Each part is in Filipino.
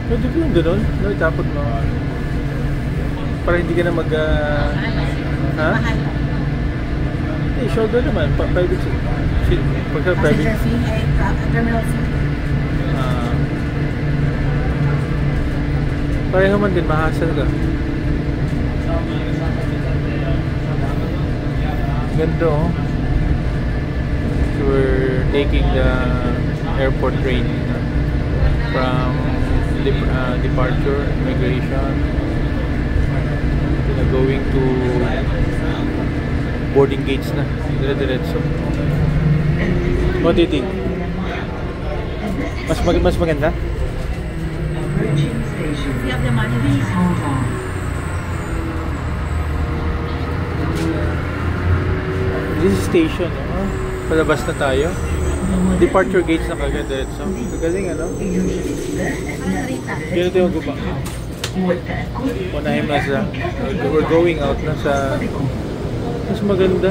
Pwede po yung gano'n. No, tapos mo. Para hindi ka na mag... ha? Eh, shoulder naman. Private seat. Pagka private... Passenger fee ay terminal fee. Pareho man din, mahasal ka. Ganda oh. So we're taking the airport train from departure, immigration, going to boarding gates na. Dire-diretso. What do you think? Mas maganda? If you have the money, please hold on. This is station, no? Palabas na tayo. Departure gates na kagad diretso. Kagaling ano? Kaya ito yung guba. Unahin na sa... We're going out na sa... Mas maganda.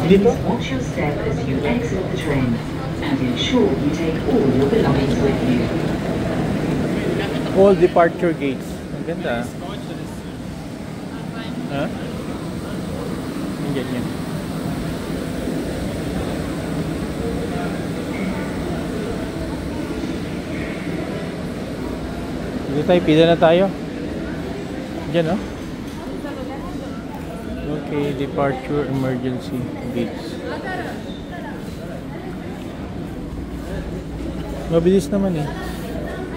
Dito? Watch your step as you exit the train and ensure you take all your belongings with you. All departure gates. Ang ganda. Ha? Ang ganyan. Dito tayo, pila na tayo. Diyan oh. Okay, departure emergency gates. Mabilis naman eh.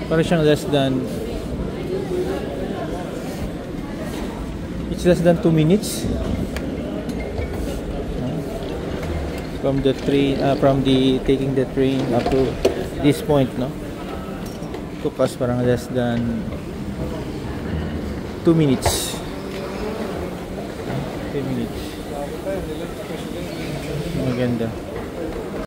Para siyang less than... It's less than 2 minutes. From the train, taking the train up to this point, no? Took us parang less than 2 minutes. 2 minutes. Maganda.